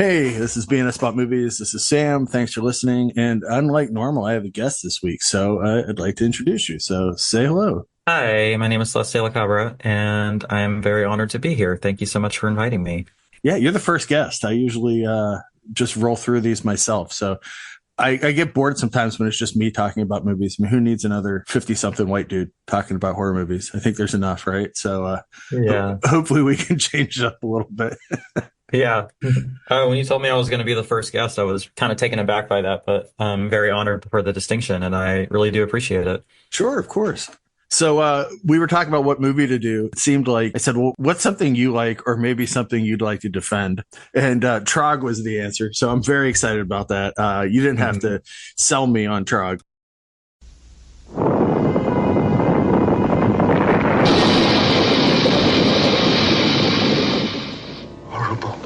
Hey, this is BNS Spot Movies. This is Sam. Thanks for listening. And unlike normal, I have a guest this week, so I'd like to introduce you. So say hello. Hi, my name is Celeste, Cabra, and I'm very honored to be here. Thank you so much for inviting me. Yeah, you're the first guest. I usually just roll through these myself. So I get bored sometimes when it's just me talking about movies. I mean, who needs another 50-something white dude talking about horror movies? I think there's enough, right? So Yeah, hopefully we can change it up a little bit. yeah. When you told me I was going to be the first guest, I was kind of taken aback by that, but I'm very honored for the distinction, and I really do appreciate it. Sure, of course. So we were talking about what movie to do. It seemed like I said, well, what's something you like or maybe something you'd like to defend? And Trog was the answer. So I'm very excited about that. You didn't have to sell me on Trog. Horrible.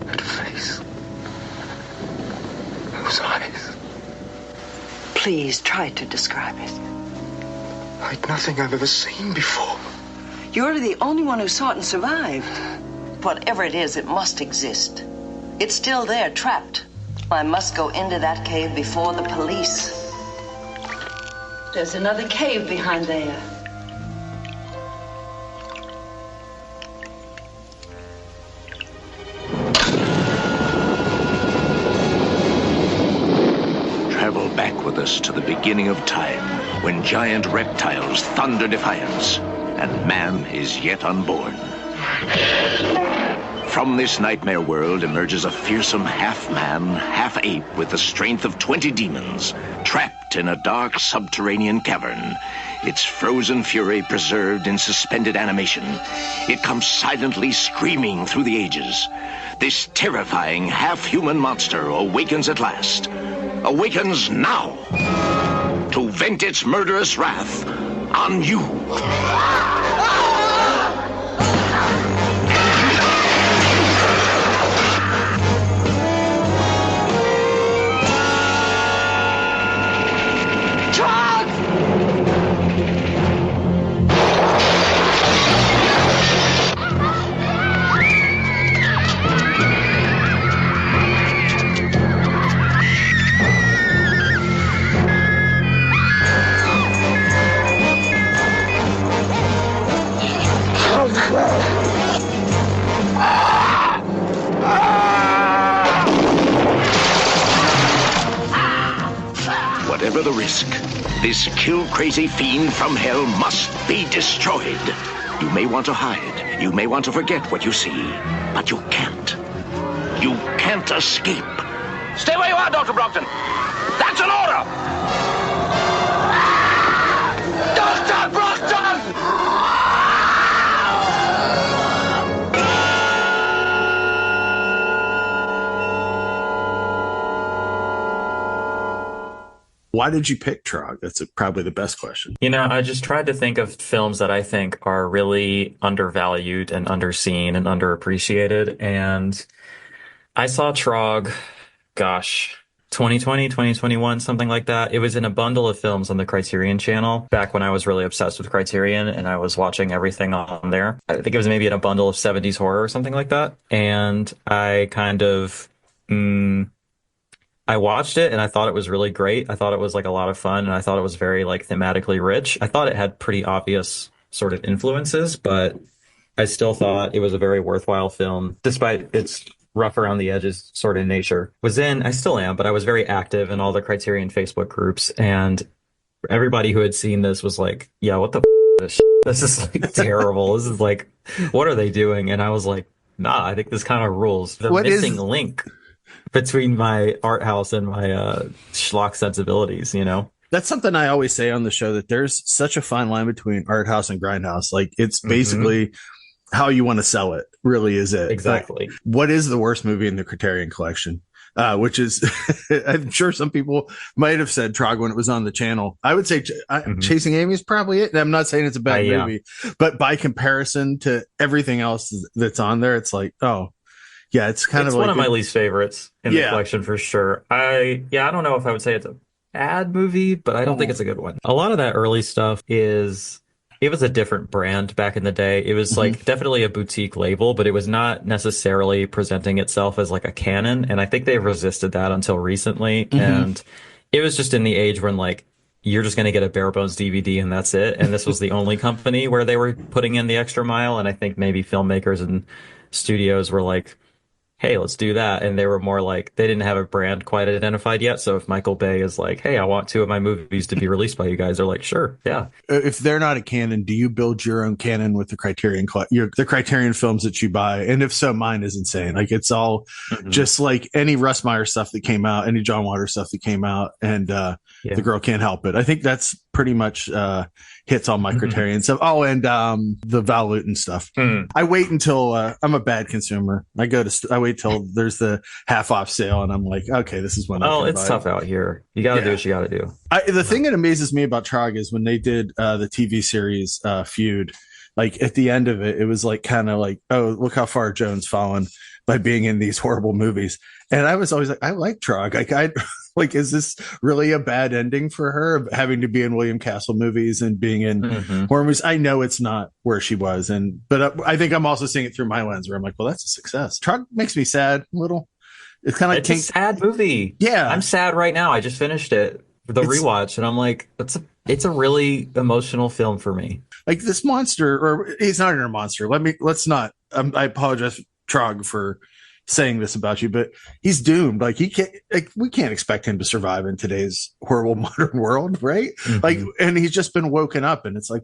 That face. Those eyes. Please try to describe it. Like nothing I've ever seen before. You're the only one who saw it and survived. Whatever it is, it must exist. It's still there, trapped. I must go into that cave before the police. There's another cave behind there. Travel back with us to the beginning of time, when giant reptiles thunder defiance, and man is yet unborn. From this nightmare world emerges a fearsome half-man, half-ape with the strength of 20 demons, trapped in a dark subterranean cavern, its frozen fury preserved in suspended animation. It comes silently screaming through the ages. This terrifying half-human monster awakens at last. Awakens now to vent its murderous wrath on you. Whatever the risk, this kill-crazy fiend from hell must be destroyed. You may want to hide, you may want to forget what you see, but you can't. You can't escape. Stay where you are, Dr. Brockton. That's an order! Dr. Brockton! Why did you pick Trog? That's probably the best question. You know, I just tried to think of films that I think are really undervalued and underseen and underappreciated. And I saw Trog, gosh, 2020, 2021, something like that. It was in a bundle of films on the Criterion channel back when I was really obsessed with Criterion and I was watching everything on there. I think it was maybe in a bundle of 70s horror or something like that. And I kind of, I watched it and I thought it was really great. I thought it was like a lot of fun and I thought it was very like thematically rich. I thought it had pretty obvious sort of influences, but I still thought it was a very worthwhile film, despite its rough around the edges sort of nature. I still am, but I was very active in all the Criterion Facebook groups, and everybody who had seen this was like, yeah, what the this shit? This is like terrible. This is like, what are they doing? And I was like, nah, I think this kind of rules. The missing link between my art house and my schlock sensibilities, you know? That's something I always say on the show, that there's such a fine line between art house and grindhouse. Like, it's basically how you want to sell it, really is it. Exactly. But what is the worst movie in the Criterion collection? Which is, I'm sure some people might have said Trog when it was on the channel. I would say Chasing Amy is probably it. And I'm not saying it's a bad movie, but by comparison to everything else that's on there, it's like, oh, yeah, it's kind of like one of my least favorites in the collection for sure. I don't know if I would say it's a bad movie, but I don't think it's a good one. A lot of that early stuff is it was a different brand back in the day. It was like definitely a boutique label, but it was not necessarily presenting itself as like a canon. And I think they've resisted that until recently. And it was just in the age when like you're just going to get a bare bones DVD and that's it. And this was the only company where they were putting in the extra mile. And I think maybe filmmakers and studios were like, hey, let's do that. And they were more like, they didn't have a brand quite identified yet. So if Michael Bay is like, hey, I want 2 of my movies to be released by you guys, they're like, sure, yeah. If they're not a canon, do you build your own canon with the the Criterion films that you buy? And if so, mine is insane. Like it's all just like any Russ Meyer stuff that came out, any John Waters stuff that came out, and The Girl Can't Help It. I think that's pretty much hits on my Criterion stuff. Oh, and the Val Lewton stuff. I wait until I'm a bad consumer. I wait till there's the half off sale, and I'm like, okay, this is when. Oh, it's tough out here. You got to do what you got to do. The thing that amazes me about Trog is when they did the TV series Feud. Like at the end of it, it was like kind of like, oh, look how far Joan's fallen by being in these horrible movies. And I was always like, I like Trog. Like, is this really a bad ending for her, having to be in William Castle movies and being in horror movies? I know it's not where she was, but I think I'm also seeing it through my lens, where I'm like, well, that's a success. Trog makes me sad a little. It's kind of like a sad movie. Yeah, I'm sad right now. I just finished it, rewatch, and I'm like, it's a really emotional film for me. Like this monster, or he's not even a monster. Let's not. I apologize, Trog, for saying this about you, but he's doomed. Like we can't expect him to survive in today's horrible modern world, right? Like, and he's just been woken up, and it's like,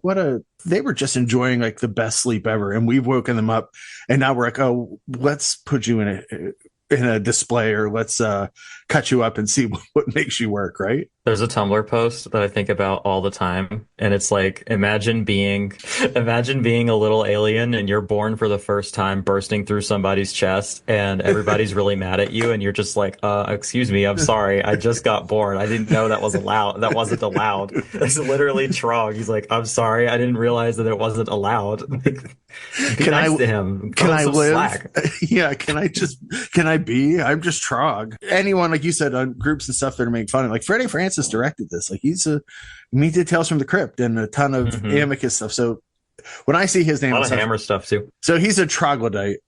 they were just enjoying like the best sleep ever, and we've woken them up, and now we're like, oh, let's put you in a display, or let's cut you up and see what makes you work, right? There's a Tumblr post that I think about all the time, and it's like, imagine being a little alien and you're born for the first time, bursting through somebody's chest, and everybody's really mad at you, and you're just like, excuse me, I'm sorry, I just got born. I didn't know that was allowed. That wasn't allowed. It's literally Trog. He's like, I'm sorry, I didn't realize that it wasn't allowed. Be nice to him. Can I live? Slack. Yeah. Can I be? I'm just Trog. Anyone, like you said, on groups and stuff that are making fun of, like Freddie Francis directed this. Like he did Tales from the Crypt and a ton of Amicus stuff. So when I see his name, a lot of Hammer stuff too. So he's a troglodyte.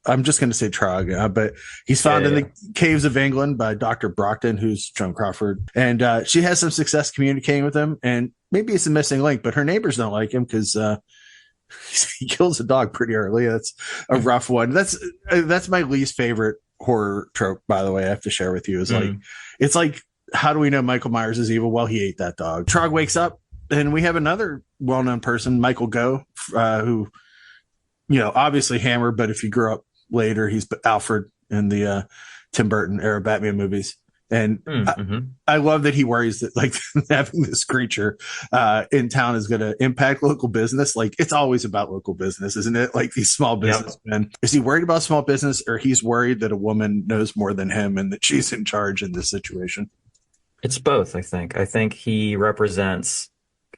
I'm just going to say Trog, but he's found in the caves of England by Dr. Brockton, who's Joan Crawford. And she has some success communicating with him. And maybe it's a missing link, but her neighbors don't like him because he kills a dog pretty early. That's a rough one. That's my least favorite horror trope, by the way, I have to share with you. It's like, how do we know Michael Myers is evil? Well, he ate that dog. Trog wakes up, and we have another well-known person, Michael Gough, who, obviously Hammer, but if you grew up later, he's Alfred in the Tim Burton era Batman movies. And I love that he worries that like having this creature in town is going to impact local business. Like it's always about local business, isn't it? Like these small businessmen. Yep. Is he worried about small business, or he's worried that a woman knows more than him and that she's in charge in this situation? It's both, I think. I think he represents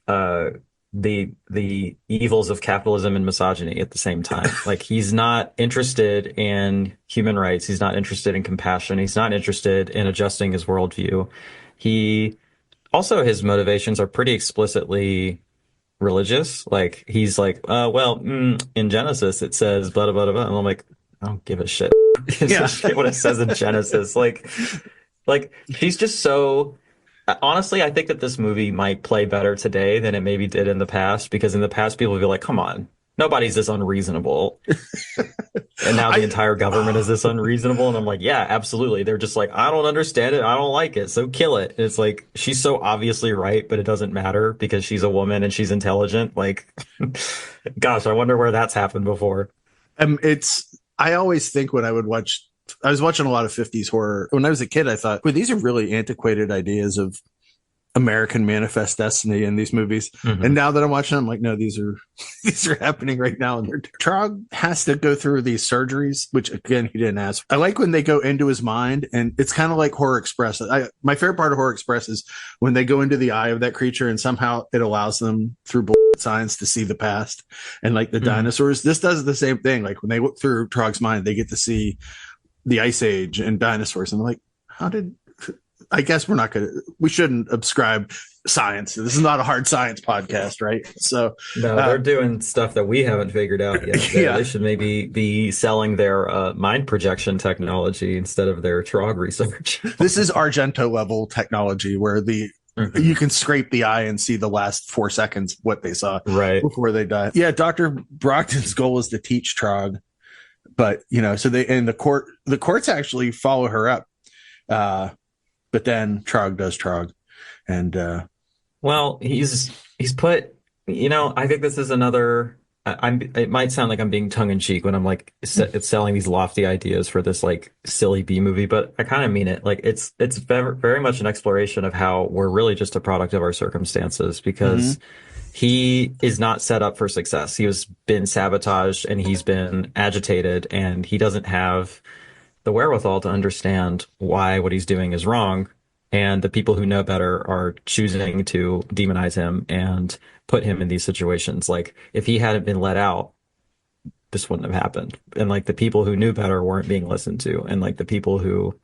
the evils of capitalism and misogyny at the same time. Like he's not interested in human rights. He's not interested in compassion. He's not interested in adjusting his worldview. His motivations are pretty explicitly religious. Like he's like, in Genesis it says blah, blah, blah, blah. And I'm like, I don't give a shit. What it says in Genesis. Like she's just so. Honestly, I think that this movie might play better today than it maybe did in the past, because in the past people would be like, come on, nobody's this unreasonable. And now the entire government is this unreasonable. And I'm like, yeah, absolutely. They're just like, I don't understand it. I don't like it. So kill it. And it's like, she's so obviously right, but it doesn't matter because she's a woman and she's intelligent. Like, gosh, I wonder where that's happened before. I always think when I was watching a lot of 50s horror. When I was a kid, I thought, well, these are really antiquated ideas of American manifest destiny in these movies. And now that I'm watching them, I'm like, no, these are happening right now. And Trog has to go through these surgeries, which again, he didn't ask. I like when they go into his mind, and it's kind of like Horror Express. My favorite part of Horror Express is when they go into the eye of that creature and somehow it allows them through science to see the past. And like the dinosaurs, this does the same thing. Like when they look through Trog's mind, they get to see the Ice Age and dinosaurs. And I'm like, I guess we shouldn't ascribe science. This is not a hard science podcast, right? So no, they're doing stuff that we haven't figured out yet. They should maybe be selling their mind projection technology instead of their Trog research. This is Argento level technology where you can scrape the eye and see the last 4 seconds what they saw before they die. Yeah, Dr. Brockton's goal is to teach Trog, but so the courts actually follow her up. But then Trog does Trog, and well, he's put. I think this is another. It might sound like I'm being tongue in cheek when I'm like it's selling these lofty ideas for this like silly B movie, but I kind of mean it. Like it's very, very much an exploration of how we're really just a product of our circumstances, because he is not set up for success. He has been sabotaged and he's been agitated, and he doesn't have the wherewithal to understand why what he's doing is wrong. And the people who know better are choosing to demonize him and put him in these situations. Like, if he hadn't been let out, this wouldn't have happened. And like, the people who knew better weren't being listened to. And like, the people who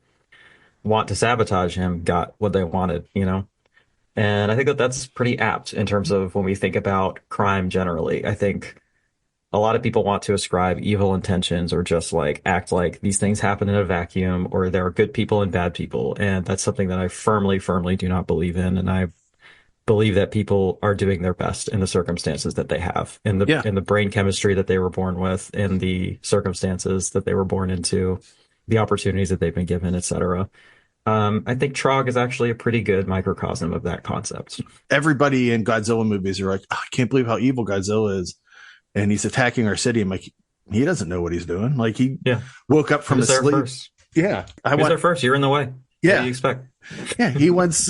want to sabotage him got what they wanted, And I think that that's pretty apt in terms of when we think about crime generally. I think a lot of people want to ascribe evil intentions or just like act like these things happen in a vacuum, or there are good people and bad people. And that's something that I firmly, firmly do not believe in. And I believe that people are doing their best in the circumstances that they have, in the brain chemistry that they were born with, in the circumstances that they were born into, the opportunities that they've been given, etc. I think Trog is actually a pretty good microcosm of that concept. Everybody in Godzilla movies are like, I can't believe how evil Godzilla is. And he's attacking our city. I'm like, he doesn't know what he's doing. Like, he woke up from his sleep. First. Yeah. He's there first. You're in the way. Yeah. What do you expect? Yeah. He wants,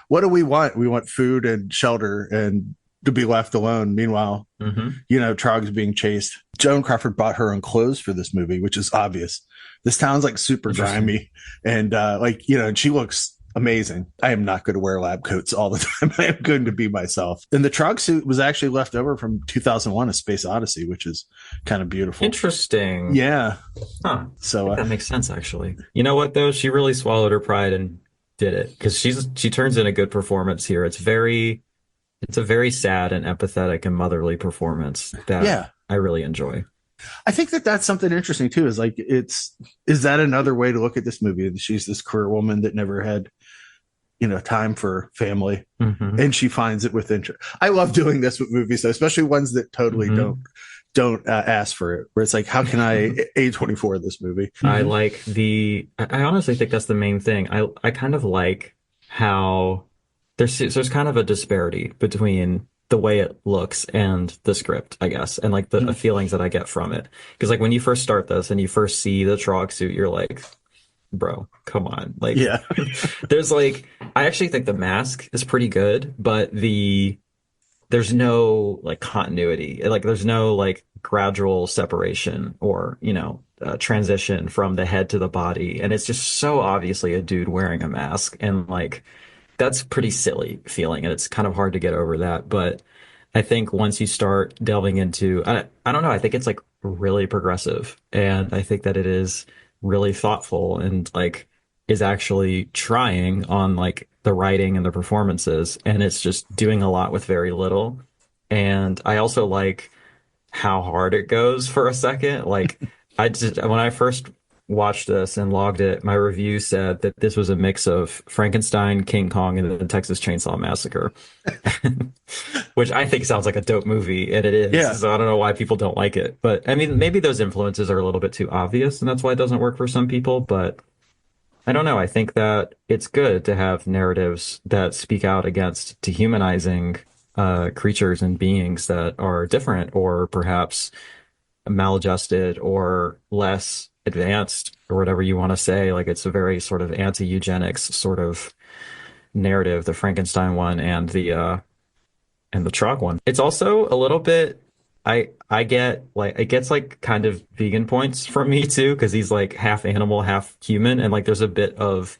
what do we want? We want food and shelter and to be left alone. Meanwhile, Trog's being chased. Joan Crawford bought her own clothes for this movie, which is obvious. This town's like super grimy. And and she looks amazing. I am not going to wear lab coats all the time. I am going to be myself. And the Trog suit was actually left over from 2001: A Space Odyssey, which is kind of beautiful. Interesting. Yeah. Huh. So that makes sense, actually. You know what, though? She really swallowed her pride and did it, because she turns in a good performance here. It's a very sad and empathetic and motherly performance that I really enjoy. I think that's something interesting too, is like, is that another way to look at this movie? She's this queer woman that never had, time for family, and she finds it with interest. I love doing this with movies, though, especially ones that totally don't ask for it, where it's like, how can I A24 this movie? I honestly think that's the main thing. I kind of like how there's kind of a disparity between the way it looks and the script, I guess, and like the feelings that I get from it. Because like, when you first start this and you first see the Trog suit, you're like, bro, come on. Like, there's like, I actually think the mask is pretty good, but there's no like continuity. Like, there's no like gradual separation or, transition from the head to the body. And it's just so obviously a dude wearing a mask. And like, that's pretty silly feeling. And it's kind of hard to get over that. But I think once you start delving into, I don't know, I think it's like really progressive. And I think that it is really thoughtful and like is actually trying on like the writing and the performances. And it's just doing a lot with very little. And I also like how hard it goes for a second. Like, when I first watched this and logged it, my review said that this was a mix of Frankenstein, King Kong, and the Texas Chainsaw Massacre, which I think sounds like a dope movie, and it is. Yeah. So I don't know why people don't like it, but I mean, maybe those influences are a little bit too obvious, and that's why it doesn't work for some people. But I don't know. I think that it's good to have narratives that speak out against dehumanizing creatures and beings that are different, or perhaps maladjusted, or less advanced, or whatever you want to say. Like, it's a very sort of anti-eugenics sort of narrative, the Frankenstein one and the Trog one. It's also a little bit, I get like, it gets like kind of vegan points from me too, because he's like half animal, half human, and like there's a bit of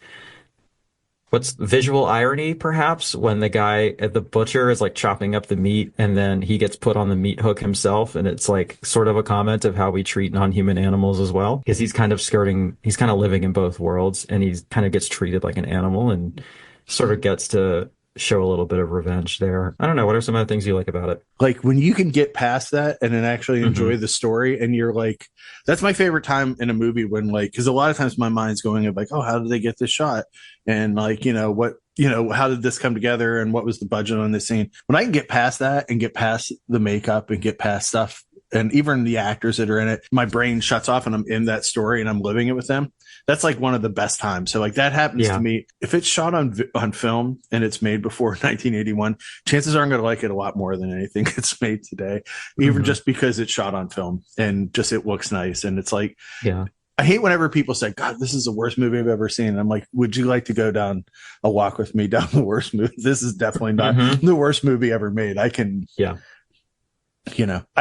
what's visual irony, perhaps, when the guy at the butcher is like chopping up the meat and then he gets put on the meat hook himself. And it's like sort of a comment of how we treat non-human animals as well, because he's kind of living in both worlds, and he kind of gets treated like an animal and sort of gets to show a little bit of revenge there. I don't know. What are some other things you like about it? Like when you can get past that and then actually enjoy the story, and you're like, that's my favorite time in a movie when, like, because a lot of times my mind's going of like, oh, how did they get this shot? And like, how did this come together? And what was the budget on this scene? When I can get past that and get past the makeup and get past stuff, and even the actors that are in it, my brain shuts off and I'm in that story and I'm living it with them. That's like one of the best times. So like that happens to me. If it's shot on film and it's made before 1981, chances are I'm going to like it a lot more than anything that's made today, even just because it's shot on film and just it looks nice. And it's like, I hate whenever people say, God, this is the worst movie I've ever seen. And I'm like, would you like to go down a walk with me down the worst movie? This is definitely not the worst movie ever made. I can, I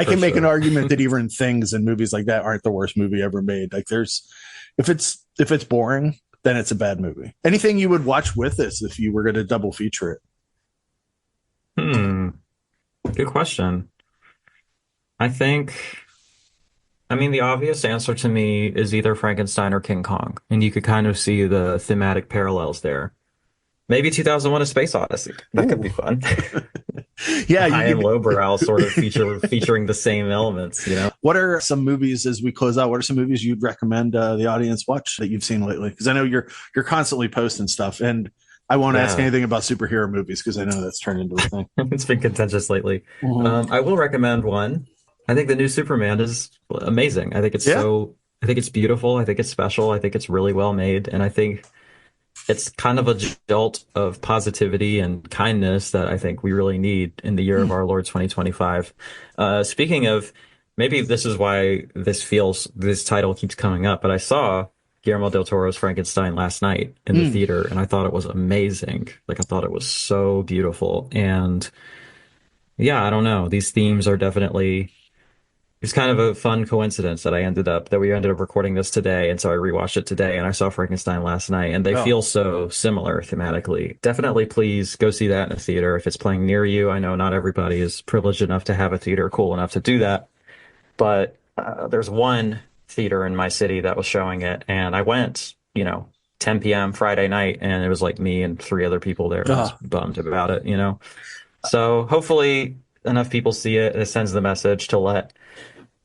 can make an argument that even things and movies like that aren't the worst movie ever made. Like if it's boring, then it's a bad movie. Anything you would watch with this if you were going to double feature it? Good question. The obvious answer to me is either Frankenstein or King Kong, and you could kind of see the thematic parallels there. Maybe 2001: A Space Odyssey. That could be fun. High and lowbrow sort of featuring the same elements, What are some movies, as we close out, what are some movies you'd recommend the audience watch that you've seen lately? Because I know you're constantly posting stuff, and I won't ask anything about superhero movies because I know that's turned into a thing. It's been contentious lately. I will recommend one. I think the new Superman is amazing. I think it's I think it's beautiful. I think it's special. I think it's really well made. And I think it's kind of a jolt of positivity and kindness that I think we really need in the year of our Lord 2025. Speaking of, maybe this is why this title keeps coming up, but I saw Guillermo del Toro's Frankenstein last night in the theater, and I thought it was amazing. Like, I thought it was so beautiful. And I don't know. These themes are definitely... It's kind of a fun coincidence that we ended up recording this today. And so I rewatched it today and I saw Frankenstein last night, and they feel so similar thematically. Definitely please go see that in a theater if it's playing near you. I know not everybody is privileged enough to have a theater cool enough to do that, but there's one theater in my city that was showing it, and I went, 10 p.m. Friday night, and it was like me and 3 other people there. I was bummed about it, So hopefully enough people see it. It sends the message to let,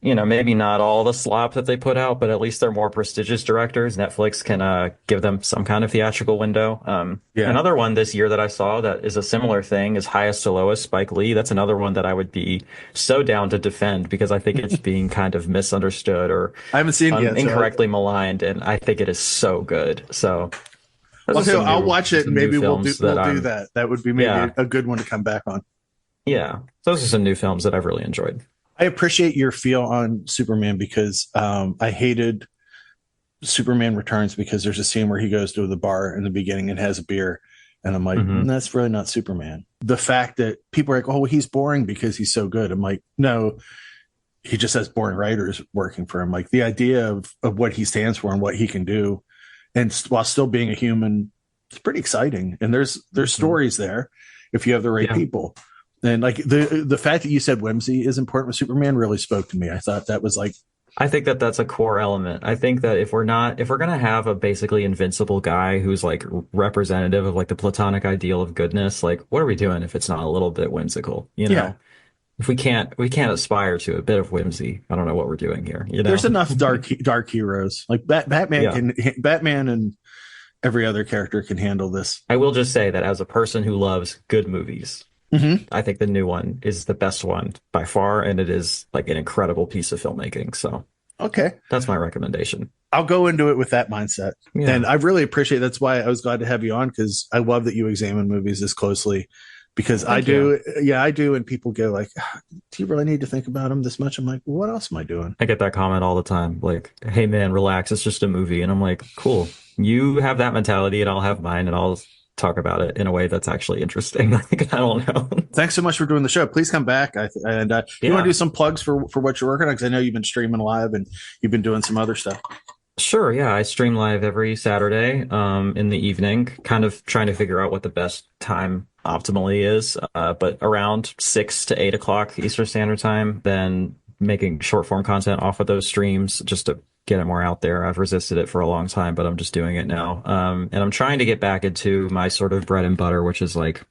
maybe not all the slop that they put out, but at least they're more prestigious directors. Netflix can give them some kind of theatrical window. Another one this year that I saw that is a similar thing is Highest to Lowest, Spike Lee. That's another one that I would be so down to defend because I think it's being kind of misunderstood or I haven't seen it yet, incorrectly maligned, and I think it is so good. So I'll watch it, and maybe we'll do that. That would be maybe a good one to come back on. Yeah, those are some new films that I've really enjoyed. I appreciate your feel on Superman because I hated Superman Returns because there's a scene where he goes to the bar in the beginning and has a beer. And I'm like, that's really not Superman. The fact that people are like, oh, well, he's boring because he's so good. I'm like, no, he just has boring writers working for him. Like the idea of what he stands for and what he can do, and while still being a human, it's pretty exciting. And there's stories there if you have the right people. And like the fact that you said whimsy is important with Superman really spoke to me. I thought that was like, I think that that's a core element. I think that if we're going to have a basically invincible guy who's like representative of like the platonic ideal of goodness, like what are we doing if it's not a little bit whimsical, If we can't aspire to a bit of whimsy, I don't know what we're doing here. There's enough dark heroes like Batman Batman and every other character can handle this. I will just say that as a person who loves good movies, I think the new one is the best one by far, and it is like an incredible piece of filmmaking. So, that's my recommendation. I'll go into it with that mindset, and I really appreciate. That's why I was glad to have you on, because I love that you examine movies this closely. Because I do, and people go like, "Do you really need to think about them this much?" I'm like, well, "What else am I doing?" I get that comment all the time, like, "Hey, man, relax. It's just a movie," and I'm like, "Cool. You have that mentality, and I'll have mine, and I'll talk about it in a way that's actually interesting." Like, I don't know. Thanks so much for doing the show. Please come back. You want to do some plugs for what you're working on? Because I know you've been streaming live and you've been doing some other stuff. Sure. Yeah. I stream live every Saturday in the evening, kind of trying to figure out what the best time optimally is. But around 6 to 8 o'clock Eastern Standard Time, then making short form content off of those streams just to get it more out there. I've resisted it for a long time, but I'm just doing it now. And I'm trying to get back into my sort of bread and butter, which is like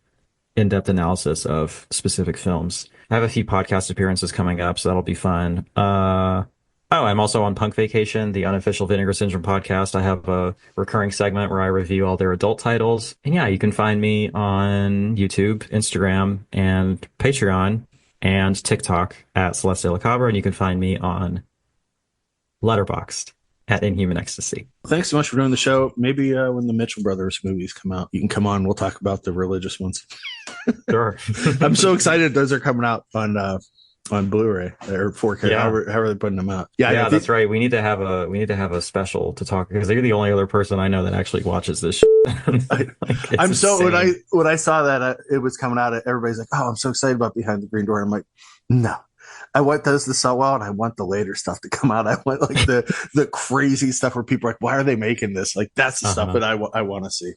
in-depth analysis of specific films. I have a few podcast appearances coming up, so that'll be fun. I'm also on Punk Vacation, the unofficial Vinegar Syndrome podcast. I have a recurring segment where I review all their adult titles. And yeah, you can find me on YouTube, Instagram, and Patreon, and TikTok at Celeste de la Cabra. And you can find me on Letterboxd at Inhuman Ecstasy. Thanks so much for doing the show. Maybe when the Mitchell Brothers movies come out, you can come on. We'll talk about the religious ones. Sure. I'm so excited those are coming out on Blu-ray or 4K. Yeah. However they're putting them out. Yeah, that's right. We need to have a special to talk, because you're the only other person I know that actually watches this shit. I'm so when I saw that it was coming out, everybody's like, "Oh, I'm so excited about Behind the Green Door." I'm like, no. I want those to sell well, and I want the later stuff to come out. I want like the crazy stuff where people are like, "Why are they making this?" Like that's the stuff that I want to see.